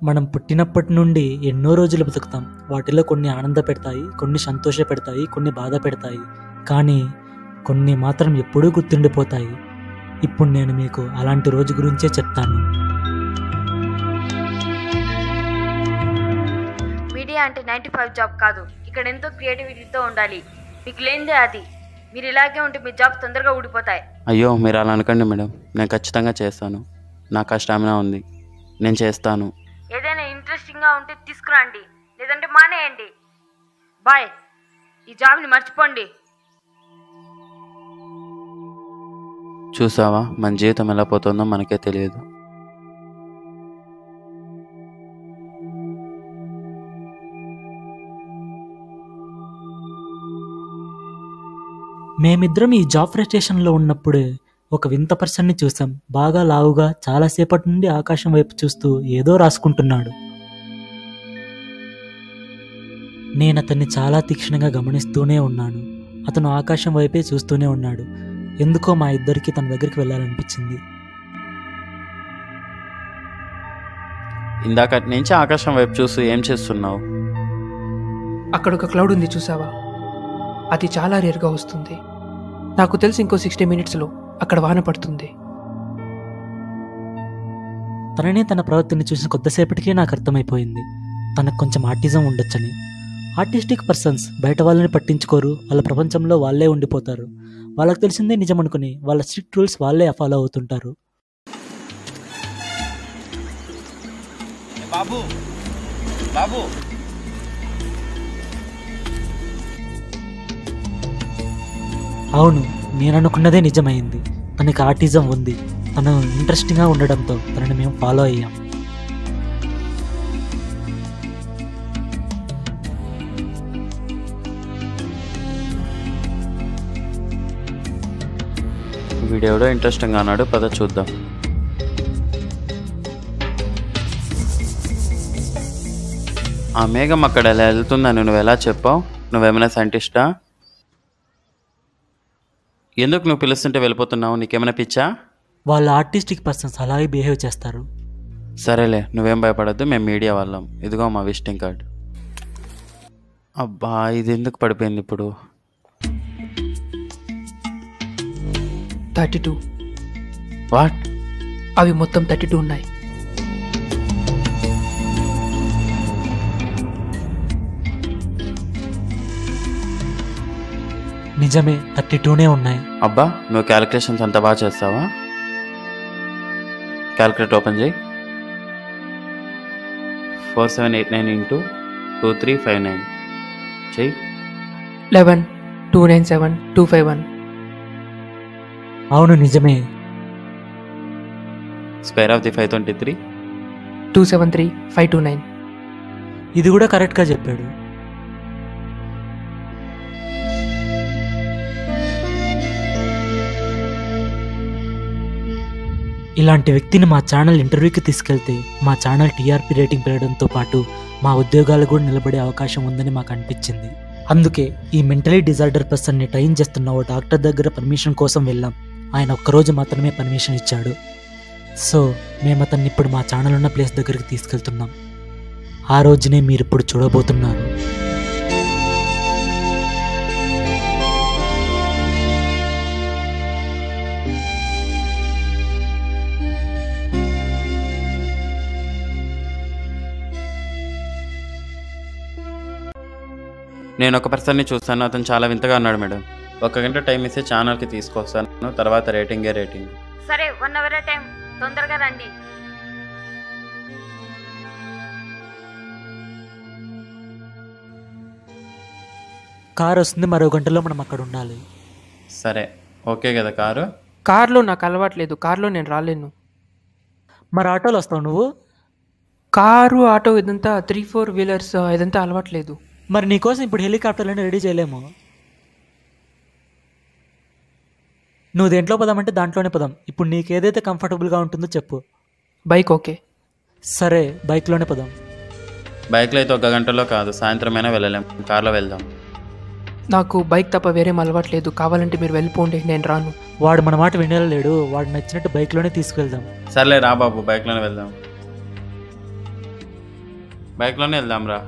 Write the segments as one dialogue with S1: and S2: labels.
S1: మనం పుట్టినప్పటి నుండి ఎన్నో రోజులు బతుకుతాం. వాటిలో కొన్ని ఆనంద పెడతాయి, కొన్ని సంతోష పెడతాయి, కొన్ని బాధ పెడతాయి. కానీ కొన్ని మాత్రం ఎప్పుడూ గుర్తుండిపోతాయి. ఇప్పుడు నేను మీకు అలాంటి రోజు గురించే చెప్తాను.
S2: మీడియా అంటే 9 to 5 జాబ్ కాదు. ఇక్కడ ఎంతో క్రియేటివిటీతో ఉండాలి. మీకు లేనిదే అది. మీరు ఇలాగే ఉంటే మీ జాబ్ తొందరగా ఊడిపోతాయి.
S3: అయ్యో మీరు అలా అనకండి మేడం, నేను ఖచ్చితంగా చేస్తాను. నాకు ఆ స్టామినా ఉంది, నేను చేస్తాను.
S2: ఏదైనా ఇంట్రెస్టింగ్గా ఉంటే తీసుకురండి, లేదంటే మానేయండి. బాయ్. ఈ జాబ్ని మర్చిపోండి.
S3: చూసావా, మన జీవితం ఎలా పోతుందో మనకే తెలియదు.
S1: మేమిద్దరం ఈ జాబ్ ఫ్రస్ట్రేషన్లో ఉన్నప్పుడు ఒక వింత పర్సన్ని చూసాం. బాగా లావుగా, చాలాసేపటి నుండి ఆకాశం వైపు చూస్తూ ఏదో రాసుకుంటున్నాడు. నేను అతన్ని చాలా తీక్షణంగా గమనిస్తూనే ఉన్నాను. అతను ఆకాశం వైపే చూస్తూనే ఉన్నాడు. ఎందుకో మా ఇద్దరికి తన దగ్గరికి వెళ్ళాలనిపించింది.
S3: ఇందాక నుంచి ఆకాశం వైపు చూస్తూ ఏం చేస్తున్నావు?
S4: అక్కడ ఒక క్లౌడ్ ఉంది, చూసావా? అది చాలా రేర్గా వస్తుంది. నాకు తెలిసి ఇంకో 60 minutesలో అక్కడ వాన పడుతుంది.
S1: తననే తన ప్రవర్తనని చూసిన కొద్దిసేపటికే నాకు అర్థమైపోయింది తనకు కొంచెం ఆర్టిజం ఉండొచ్చని. ఆర్టిస్టిక్ పర్సన్స్ బయట వాళ్ళని పట్టించుకోరు. వాళ్ళ ప్రపంచంలో వాళ్ళే ఉండిపోతారు. వాళ్ళకి తెలిసిందే నిజం అనుకుని వాళ్ళ స్ట్రిక్ట్ రూల్స్ వాళ్ళే ఫాలో అవుతుంటారు.
S3: బాబు బాబు
S1: అవును, నేను అనుకున్నదే నిజమైంది. తనకి ఆర్టిజం ఉంది. తను ఇంట్రెస్టింగ్గా ఉండడంతో తనని మేము ఫాలో అయ్యాం.
S3: వీడియోలో ఇంట్రెస్టింగ్గా అన్నాడు, పద చూద్దాం. ఆ మేఘం అక్కడ ఎలా వెళ్తుందని నువ్వు ఎలా చెప్పావు? నువ్వేమైనా సైంటిస్టా? ఎందుకు నువ్వు పిలుస్తుంటే వెళ్ళిపోతున్నావు? నీకేమైనా పిచ్చా?
S1: వాళ్ళ ఆర్టిస్టిక్ పర్సన్స్ అలాగే బిహేవ్ చేస్తారు.
S3: సరేలే, నువ్వేం భయపడద్దు, మేము మీడియా వాళ్ళం. ఇదిగో మా విజిటింగ్ కార్డ్. అబ్బా, ఇది ఎందుకు పడిపోయింది ఇప్పుడు?
S4: 32.
S3: వాట్?
S4: అవి మొత్తం 32 ఉన్నాయి.
S1: నిజమే, 32నే ఉన్నాయి.
S3: అబ్బా, నువ్వు క్యాలిక్యులేషన్స్ అంత బాగా చేస్తావా? క్యాలిక్యులేటర్ ఓపెన్ చేయి. 4789 into 2359 చెయ్యి.
S4: 11 297 251.
S1: అవును, నిజమే.
S3: Square of the 523
S4: 273 529.
S1: ఇది కూడా కరెక్ట్గా చెప్పాడు. ఇలాంటి వ్యక్తిని మా ఛానల్ ఇంటర్వ్యూకి తీసుకెళ్తే మా ఛానల్ టీఆర్పీ రేటింగ్ పెరగడంతో పాటు మా ఉద్యోగాలు కూడా నిలబడే అవకాశం ఉందని మాకు అనిపించింది. అందుకే ఈ మెంటలీ డిజార్డర్ పర్సన్ని ట్రైన్ చేస్తున్న ఓ డాక్టర్ దగ్గర పర్మిషన్ కోసం వెళ్ళాం. ఆయన ఒక్కరోజు మాత్రమే పర్మిషన్ ఇచ్చాడు. సో మేము అతన్ని ఇప్పుడు మా ఛానల్ ఉన్న ప్లేస్ దగ్గరికి తీసుకెళ్తున్నాం. ఆ రోజునే మీరు ఇప్పుడు చూడబోతున్నారు.
S3: నేను ఒక పర్సన్ని చూస్తాను, అతను చాలా వింతగా అన్నాడు మేడం. 1 గంట టైం ఇస్తే ఛానల్కి తీసుకొస్తాను, తర్వాత రేటింగే రేటింగ్.
S2: సరే, 1 hour టైం. తొందరగా రండి.
S1: కార్ వస్తుంది, మరో గంటలో మనం అక్కడ ఉండాలి.
S3: సరే, ఓకే కదా కారు?
S4: కార్లో నాకు అలవాట్లేదు. కార్లో నేను రాలేను.
S1: మరి ఆటోలో వస్తావు నువ్వు?
S4: కారు, ఆటో ఇదంతా 3-4 వీలర్స్ ఇదంతా అలవాట్లేదు.
S1: మరి నీకోసం ఇప్పుడు హెలికాప్టర్లను రెడీ చేయలేము. నువ్వు దేంట్లో పదామంటే దాంట్లోనే పదాం. ఇప్పుడు నీకు ఏదైతే కంఫర్టబుల్గా ఉంటుందో చెప్పు.
S4: Bike okay.
S1: సరే, బైక్లోనే పదాం.
S3: బైక్లో అయితే 1 గంటలో కాదు, సాయంత్రమైనా వెళ్ళలేం. కార్లో వెళ్దాం.
S4: నాకు బైక్ తప్ప వేరేం అలవాట్లేదు. కావాలంటే మీరు వెళ్ళిపోండి, నేను రాను.
S1: వాడు మన మాట వినేలేడు. వాడు నచ్చినట్టు బైక్లోనే తీసుకువెళ్దాం.
S3: సర్లే రా బాబు, బైక్లోనే వెళ్దాం. బైక్లోనే వెళ్దాంరా.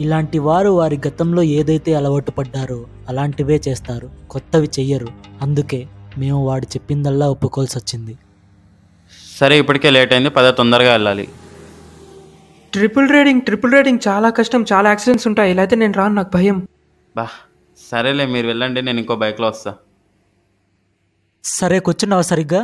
S1: ఇలాంటి వారు వారి గతంలో ఏదైతే అలవాటు పడ్డారో అలాంటివే చేస్తారు, కొత్తవి చెయ్యరు. అందుకే మేము వాడు చెప్పిందల్లా ఒప్పుకోవాల్సి వచ్చింది.
S3: సరే ఇప్పటికే లేట్ అయింది, పద తొందరగా వెళ్ళాలి.
S4: ట్రిపుల్ రైడింగ్ చాలా కష్టం, చాలా యాక్సిడెంట్స్ ఉంటాయి. ఇలా అయితే నేను రాను, నాకు భయం.
S3: బా సరేలే, మీరు వెళ్ళండి, నేను ఇంకో బైక్లో వస్తా.
S1: సరే కూర్చున్నావా సరిగ్గా?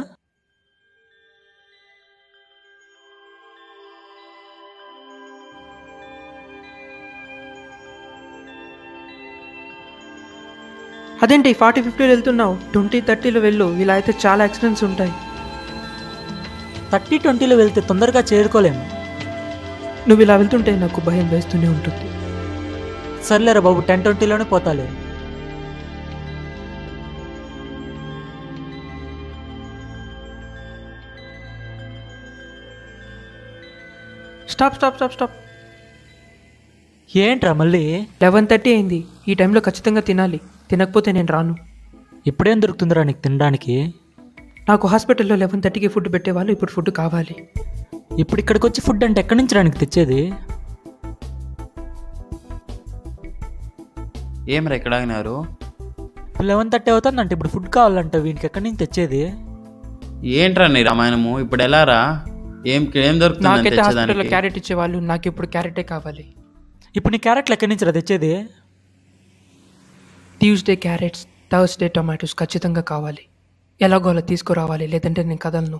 S4: అదేంటి 40-50 వెళ్తున్నావు? 20-30లో వెళ్ళు. ఇలా అయితే చాలా యాక్సిడెంట్స్ ఉంటాయి.
S1: 30-20లో వెళ్తే తొందరగా చేరుకోలేము.
S4: నువ్వు ఇలా వెళ్తుంటే నాకు భయం వేస్తూనే ఉంటుంది.
S1: సర్లేరా బాబు, 10-20లోనే పోతాలే.
S4: స్టాప్.
S1: ఏంట్రా మళ్ళీ?
S4: 11:30 అయింది. ఈ టైంలో ఖచ్చితంగా తినాలి. తినకపోతే నేను రాను.
S1: ఇప్పుడేం దొరుకుతుందిరా నీకు తినడానికి?
S4: నాకు హాస్పిటల్లో 11:30కి ఫుడ్ పెట్టేవాళ్ళు, ఇప్పుడు ఫుడ్ కావాలి.
S1: ఇప్పుడు ఇక్కడికి వచ్చి ఫుడ్ అంటే ఎక్కడి నుంచి రానికి తెచ్చేది?
S3: ఏమరా ఇక్కడ ఆగినారు?
S1: 11:30 అవుతుందంటే ఇప్పుడు ఫుడ్ కావాలంట, వీనికి ఎక్కడి నుంచి తెచ్చేది?
S3: ఏంట్రా నీ రామాయణము, ఇప్పుడు ఎలా రా? ఏం దొరుకుతుంది
S4: నాకైతే హాస్పిటల్లో క్యారెట్ ఇచ్చేవాళ్ళు, నాకు ఇప్పుడు క్యారెటే కావాలి.
S1: ఇప్పుడు నీ క్యారెట్లు ఎక్కడి నుంచి రా తెచ్చేది?
S4: ట్యూస్డే క్యారెట్స్, థర్స్డే టొమాటోస్ ఖచ్చితంగా కావాలి. ఎలాగో అలా తీసుకురావాలి, లేదంటే నేను కదలను.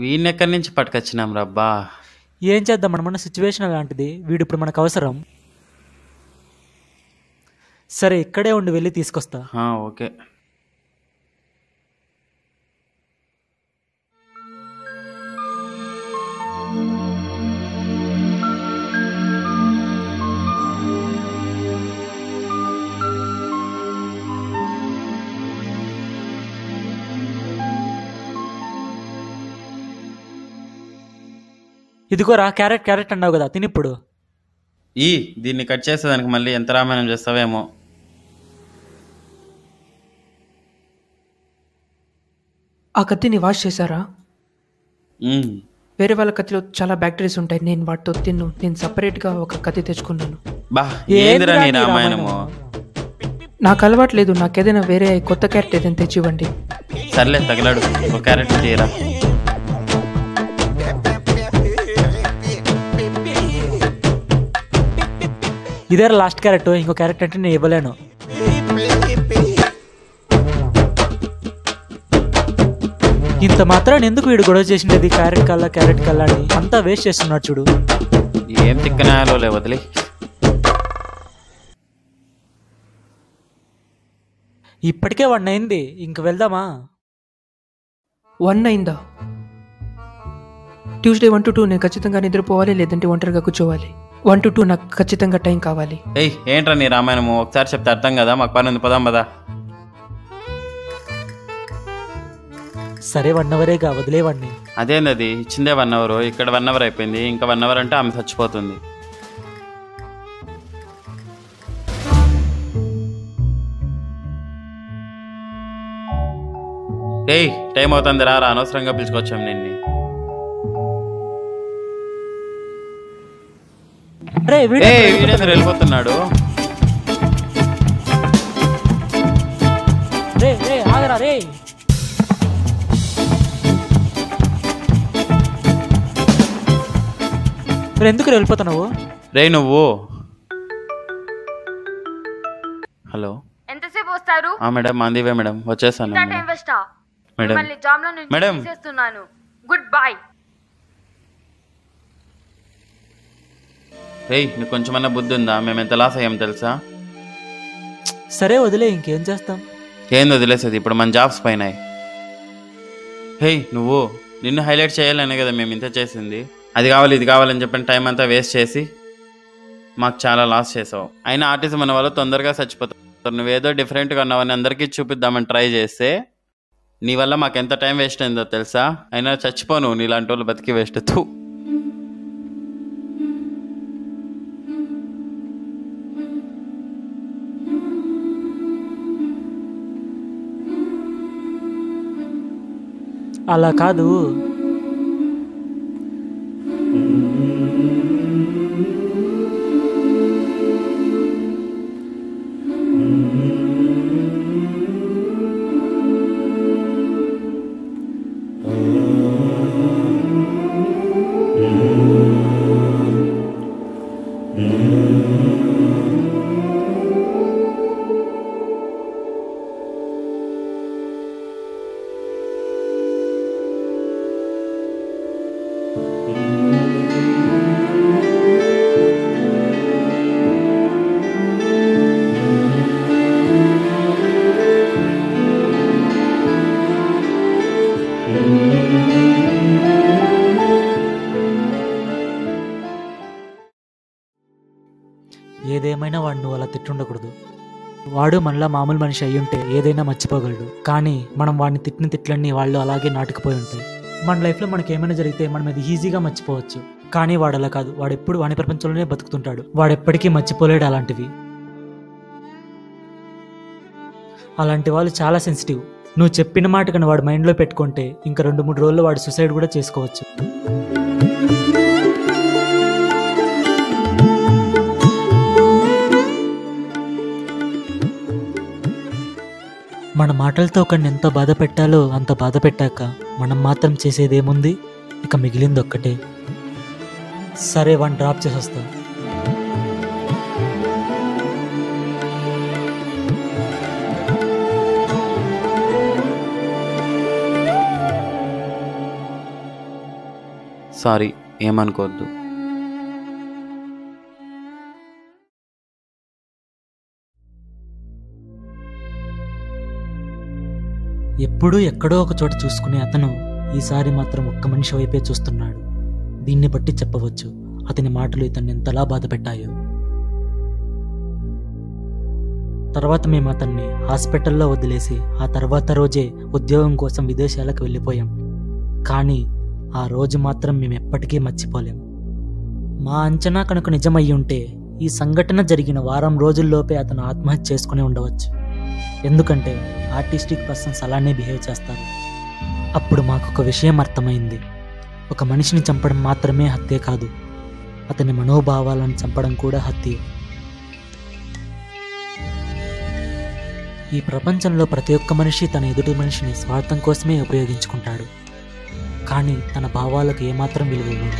S3: వీడిని ఎక్కడి నుంచి పట్టుకొచ్చినాం రబ్బా.
S1: ఏం చేద్దాం, మన సిచ్యువేషన్ అలాంటిది. వీడు ఇప్పుడు మనకు అవసరం. సరే ఇక్కడే ఉండి వెళ్ళి తీసుకొస్తా.
S3: ఓకే.
S1: ఇదిగోరా క్యారెట్ అన్నావు కదా, తినిప్పుడు.
S3: దీన్ని కట్ చేసేదానికి మళ్ళీ ఎంత రామాయణం చేస్తావేమో.
S4: ఆ కత్తిని వాష్ చేశారా? వేరే వాళ్ళ కత్తిలో చాలా బ్యాక్టీరియాస్ ఉంటాయి, నేను వాటితో తిన్ను. నేను సపరేట్గా ఒక కత్తి తెచ్చుకున్నాను.
S3: బా ఏందిరా నీ రామాయణము?
S4: నాకు అలవాట్లేదు, నాకేదైనా వేరే కొత్త క్యారెట్ ఏదైనా తెచ్చివ్వండి.
S3: సర్లే తగలాడు, ఒక క్యారెట్ తీయరా.
S1: ఇదే లాస్ట్ క్యారెట్, ఇంకో క్యారెట్ అంటే నేను ఇవ్వలేను. ఇంత మాత్రాన్ని ఎందుకు వీడు గొడవ చేసిండేది? క్యారెట్ కల్లా అని అంతా వేస్ట్ చేస్తున్నాడు చూడు.
S3: ఏం తిక్కనాయాలో లే, వదిలే.
S1: ఇప్పటికే 1 అయింది, ఇంక వెళ్దామా?
S4: 1 అయిందా? ట్యూస్డే 1 to 2 నేను ఖచ్చితంగా నిద్రపోవాలి, లేదంటే ఒంటరిగా కూర్చోవాలి. 1 to 2 నాకు ఖచ్చితంగా టైం కావాలి.
S3: ఏంట్రా నీ రామాయణము? ఒకసారి చెప్తే అర్థం కదా, మాకు పని ఉంది, పదాం పదా.
S1: సరే 1 అవరేగా, వదిలేవాడిని.
S3: అదేంది, అది ఇచ్చిందే 1 అవర్, ఇక్కడ 1 అవర్ అయిపోయింది, ఇంకా 1 అవర్ అంటే ఆమె చచ్చిపోతుంది. టైం అవుతుంది, రా అనవసరంగా పిలుచుకొచ్చాం నిన్ను. వీడేంద్ర వెళ్ళిపోతున్నాడు.
S1: ఆగరా రే. ఎందుకు వెళ్ళిపోతున్నావు?
S2: నువ్వు
S3: హలో,
S2: ఎంతసేపు వస్తారు?
S3: మేడం మాందివే మేడం, వచ్చేసాను మేడం. Madam
S2: good bye.
S3: నీకు కొంచెమన్నా బుద్ధి ఉందా? మేము ఎంత లాస్ అయ్యాం తెలుసా?
S1: సరే వదిలే, ఇంకేం చేస్తాం.
S3: ఏంది వదిలేసేది, ఇప్పుడు మన జాబ్స్ పోయినాయి. నువ్వు నిన్ను హైలైట్ చేయాలనే కదా మేము ఇంత చేసింది. అది కావాలి ఇది కావాలని చెప్పిన టైం అంతా వేస్ట్ చేసి మాకు చాలా లాస్ చేసావు. అయినా ఆర్టిస్ట్ మన వాళ్ళు తొందరగా చచ్చిపోతావు. నువ్వేదో డిఫరెంట్గా ఉన్నావని అందరికీ చూపిద్దామని ట్రై చేస్తే నీ వల్ల మాకు ఎంత టైం వేస్ట్ అయిందో తెలుసా? అయినా చచ్చిపోను, నీలాంటి వాళ్ళు బతికి వేస్ట్.
S1: అలా కాదు, తిట్టుండకూడదు. వాడు మనలా మామూలు మనిషి అయ్యుంటే ఏదైనా మర్చిపోగలడు. కానీ మనం వాడిని తిట్టిన తిట్లన్నీ వాళ్ళు అలాగే నాటుకుపోయి ఉంటాయి. మన లైఫ్లో మనకి ఏమైనా జరిగితే మనం అది ఈజీగా మర్చిపోవచ్చు. కానీ వాడు అలా కాదు. వాడు ఎప్పుడు వాని ప్రపంచంలోనే బతుకుతుంటాడు. వాడు ఎప్పటికీ మర్చిపోలేడు అలాంటివి. అలాంటి వాళ్ళు చాలా సెన్సిటివ్. నువ్వు చెప్పిన మాట కానీ వాడు మైండ్లో పెట్టుకుంటే ఇంకా 2-3 రోజుల్లో వాడు సూసైడ్ కూడా చేసుకోవచ్చు. మన మాటలతో ఒకరిని ఎంత బాధ పెట్టాలో అంత బాధ పెట్టాక మనం మాత్రం చేసేదేముంది? ఇక మిగిలింది ఒక్కటే. సరే, వాడిని డ్రాప్ చేసి వస్తా.
S3: సారీ, ఏమనుకోవద్దు.
S1: ఎప్పుడూ ఎక్కడో ఒక చోట చూసుకునే అతను ఈసారి మాత్రం ఒక్క మనిషి వైపే చూస్తున్నాడు. దీన్ని బట్టి చెప్పవచ్చు అతని మాటలు ఇతన్ని ఎంతలా బాధ పెట్టాయో. తర్వాత మేము అతన్ని హాస్పిటల్లో వదిలేసి ఆ తర్వాత రోజే ఉద్యోగం కోసం విదేశాలకు వెళ్ళిపోయాం. కానీ ఆ రోజు మాత్రం మేము ఎప్పటికీ మర్చిపోలేం. మా అంచనా కనుక నిజమయ్యి ఉంటే ఈ సంఘటన జరిగిన వారం రోజుల్లోపే అతను ఆత్మహత్య చేసుకుని ఉండవచ్చు. ఎందుకంటే ఆర్టిస్టిక్ పర్సన్స్ అలానే బిహేవ్ చేస్తారు. అప్పుడు మాకు ఒక విషయం అర్థమైంది. ఒక మనిషిని చంపడం మాత్రమే హత్య కాదు, అతని మనోభావాలను చంపడం కూడా హత్యే. ఈ ప్రపంచంలో ప్రతి ఒక్క మనిషి తన ఎదుటి మనిషిని స్వార్థం కోసమే ఉపయోగించుకుంటాడు. కానీ తన భావాలకు ఏమాత్రం విలువ ఇవ్వడు.